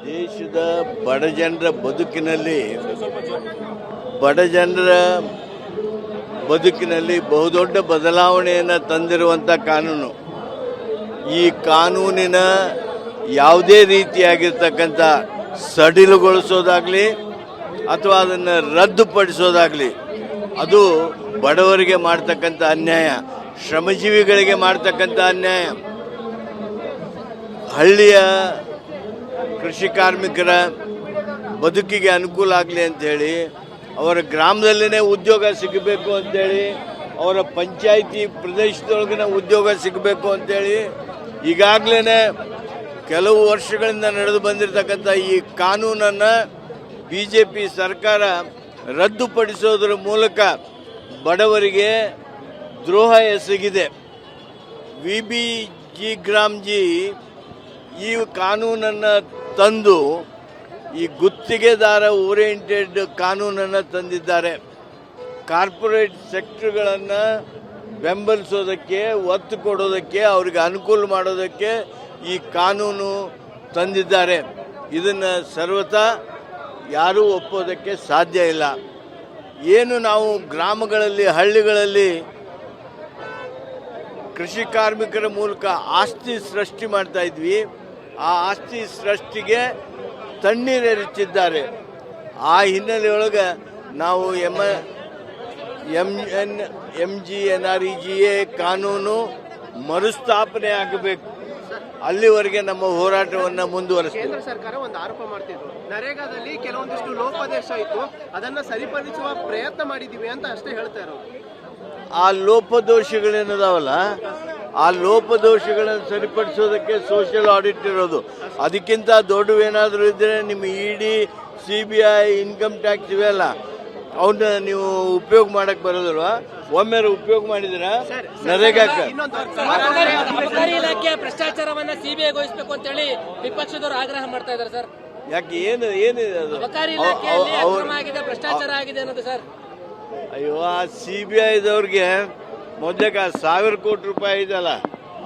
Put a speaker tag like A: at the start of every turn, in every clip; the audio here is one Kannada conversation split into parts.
A: ದೇಶದ ಬಡಜನರ ಬದುಕಿನಲ್ಲಿ ಬಹುದೊಡ್ಡ ಬದಲಾವಣೆಯನ್ನು ತಂದಿರುವಂಥ ಕಾನೂನು. ಈ ಕಾನೂನಿನ ಯಾವುದೇ ರೀತಿಯಾಗಿರ್ತಕ್ಕಂಥ ಸಡಿಲುಗೊಳಿಸೋದಾಗಲಿ ಅಥವಾ ಅದನ್ನು ರದ್ದುಪಡಿಸೋದಾಗಲಿ ಅದು ಬಡವರಿಗೆ ಮಾಡ್ತಕ್ಕಂಥ ಅನ್ಯಾಯ, ಶ್ರಮಜೀವಿಗಳಿಗೆ ಮಾಡ್ತಕ್ಕಂಥ ಅನ್ಯಾಯ. ಹಳ್ಳಿಯ ಕೃಷಿ ಕಾರ್ಮಿಕರ ಬದುಕಿಗೆ ಅನುಕೂಲ ಆಗಲಿ ಅಂಥೇಳಿ, ಅವರ ಗ್ರಾಮದಲ್ಲೇ ಉದ್ಯೋಗ ಸಿಗಬೇಕು ಅಂಥೇಳಿ, ಅವರ ಪಂಚಾಯಿತಿ ಪ್ರದೇಶದೊಳಗಿನ ಉದ್ಯೋಗ ಸಿಗಬೇಕು ಅಂಥೇಳಿ ಈಗಾಗಲೇ ಕೆಲವು ವರ್ಷಗಳಿಂದ ನಡೆದು ಬಂದಿರತಕ್ಕಂಥ ಈ ಕಾನೂನನ್ನು BJP ಸರ್ಕಾರ ರದ್ದುಪಡಿಸೋದ್ರ ಮೂಲಕ ಬಡವರಿಗೆ ದ್ರೋಹ ಎಸಗಿದೆ. VBG ಗ್ರಾಮ್ಜಿ ಈ ಕಾನೂನನ್ನು ತಂದು ಈ ಗುತ್ತಿಗೆದಾರ ಓರಿಯೆಂಟೆಡ್ ಕಾನೂನನ್ನು ತಂದಿದ್ದಾರೆ. ಕಾರ್ಪೊರೇಟ್ ಸೆಕ್ಟರ್ಗಳನ್ನು ಬೆಂಬಲಿಸೋದಕ್ಕೆ, ಒತ್ತು ಕೊಡೋದಕ್ಕೆ, ಅವ್ರಿಗೆ ಅನುಕೂಲ ಮಾಡೋದಕ್ಕೆ ಈ ಕಾನೂನು ತಂದಿದ್ದಾರೆ. ಇದನ್ನು ಸರ್ವತಾ ಯಾರೂ ಒಪ್ಪೋದಕ್ಕೆ ಸಾಧ್ಯ ಇಲ್ಲ. ಏನು ನಾವು ಗ್ರಾಮಗಳಲ್ಲಿ, ಹಳ್ಳಿಗಳಲ್ಲಿ ಕೃಷಿ ಕಾರ್ಮಿಕರ ಮೂಲಕ ಆಸ್ತಿ ಸೃಷ್ಟಿ ಮಾಡ್ತಾ ಇದ್ವಿ, ಆ ಆಸ್ತಿ ಸೃಷ್ಟಿಗೆ ತಣ್ಣೀರೆರಚಿದ್ದಾರೆ. ಆ ಹಿನ್ನೆಲೆಯೊಳಗೆ ನಾವು MGNREGA ಕಾನೂನು ಮರುಸ್ಥಾಪನೆ ಆಗಬೇಕು. ಅಲ್ಲಿವರೆಗೆ ನಮ್ಮ ಹೋರಾಟವನ್ನು ಮುಂದುವರಿಸ್ತೀವಿ.
B: ಕೇಂದ್ರ ಸರ್ಕಾರ ಒಂದು ಆರೋಪ ಮಾಡ್ತಿದ್ರು, ನರೇಗಾದಲ್ಲಿ ಕೆಲವೊಂದಿಷ್ಟು ಲೋಪದೇಶ ಇತ್ತು, ಅದನ್ನು ಸರಿಪಡಿಸುವ ಪ್ರಯತ್ನ ಮಾಡಿದೀವಿ ಅಂತ ಅಷ್ಟೇ ಹೇಳ್ತಾ ಇರೋದು.
A: ಆ ಲೋಪದೋಷಗಳೇನದಾವಲ್ಲ, ಆ ಲೋಪದೋಷಗಳನ್ನು ಸರಿಪಡಿಸೋದಕ್ಕೆ ಸೋಷಿಯಲ್ ಆಡಿಟ್ ಇರೋದು. ಅದಕ್ಕಿಂತ ದೊಡ್ಡವೇನಾದರೂ ಇದ್ದರೆ ನಿಮ್ಮ ED, CBI, ಇನ್ಕಮ್ ಟ್ಯಾಕ್ಸ್ ಇವೆಲ್ಲ ಅವನ್ನ ನೀವು ಉಪಯೋಗ ಮಾಡಕ್ ಬರೋದಲ್ವಾ? ಒಮ್ಮೆ ಉಪಯೋಗ ಮಾಡಿದಿರಾ ನರೇಗಾಕ್ಕೆ?
C: ಅಬಕಾರಿ ಇಲಾಖೆಯ ಭ್ರಷ್ಟಾಚಾರವನ್ನ CBIಗೊಳಿಸಬೇಕು ಅಂತ ಹೇಳಿ ವಿಪಕ್ಷದವರು ಆಗ್ರಹ ಮಾಡ್ತಾ ಇದ್ದಾರೆ ಸರ್.
A: ಯಾಕೆ ಏನಿದೆ ಅದು?
C: ಅಬಕಾರಿ ಇಲಾಖೆಯಲ್ಲಿ ಅಕ್ರಮ ಆಗಿದೆ, ಭ್ರಷ್ಟಾಚಾರ ಆಗಿದೆ ಅನ್ನೋದು ಸರ್.
A: ಅಯ್ಯೋ, ಆ CBIದವ್ರಿಗೆ ಮೊದಲಕ್ಕೆ 1000 ಕೋಟಿ ರೂಪಾಯಿ ಇದೆಯಲ್ಲ,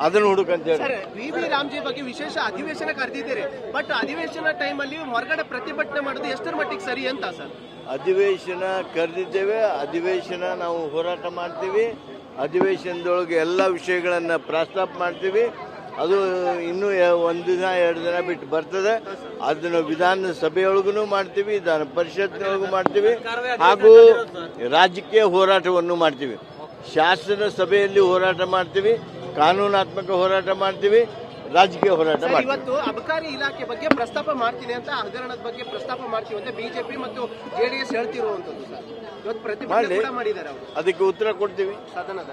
A: ಅದನ್ನು ಹುಡುಕಂತ ಹೇಳಿ.
B: VB ರಾಮ್ಜಿ ಬಗ್ಗೆ ವಿಶೇಷ ಅಧಿವೇಶನ ಕರೆದಿದ್ದೀರಿ, ಬಟ್ ಅಧಿವೇಶನ ಟೈಮಲ್ಲಿ ಹೊರಗಡೆ ಪ್ರತಿಭಟನೆ ಮಾಡೋದು ಎಷ್ಟರ ಮಟ್ಟಿಗೆ ಸರಿ ಅಂತ ಸರ್?
A: ಅಧಿವೇಶನ ಕರೆದಿದ್ದೇವೆ, ಅಧಿವೇಶನ ನಾವು ಹೋರಾಟ ಮಾಡ್ತೀವಿ, ಅಧಿವೇಶನದೊಳಗೆ ಎಲ್ಲ ವಿಷಯಗಳನ್ನು ಪ್ರಸ್ತಾಪ ಮಾಡ್ತೀವಿ. ಅದು ಇನ್ನೂ 1 ದಿನ 2 ದಿನ ಬಿಟ್ಟು ಬರ್ತದೆ. ಅದನ್ನು ವಿಧಾನಸಭೆಯೊಳಗೂ ಮಾಡ್ತೀವಿ, ವಿಧಾನ ಪರಿಷತ್ನೊಳಗೂ ಮಾಡ್ತೀವಿ, ಹಾಗೂ ರಾಜಕೀಯ ಹೋರಾಟವನ್ನು ಮಾಡ್ತೀವಿ. ಶಾಸನ ಸಭೆಯಲ್ಲಿ ಹೋರಾಟ ಮಾಡ್ತೀವಿ, ಕಾನೂನಾತ್ಮಕ ಹೋರಾಟ ಮಾಡ್ತೀವಿ, ರಾಜಕೀಯ ಹೋರಾಟ ಮಾಡ್ತೀವಿ.
B: ಇವತ್ತು ಅಬಕಾರಿ ಇಲಾಖೆ ಬಗ್ಗೆ ಪ್ರಸ್ತಾಪ ಮಾಡ್ತೀನಿ ಅಂತ, ಹಗರಣದ ಬಗ್ಗೆ ಪ್ರಸ್ತಾಪ ಮಾಡ್ತೀವಿ ಅಂತ BJP ಮತ್ತು JDS ಹೇಳ್ತಿರುವಂತದ್ದು ಸರ್. ಇವತ್ತು ಪ್ರತಿಭಟನೆ ಮಾಡಿದ್ದಾರೆ ಅವರು,
A: ಅದಕ್ಕೆ ಉತ್ತರ ಕೊಡ್ತೀವಿ
B: ಸದನದ.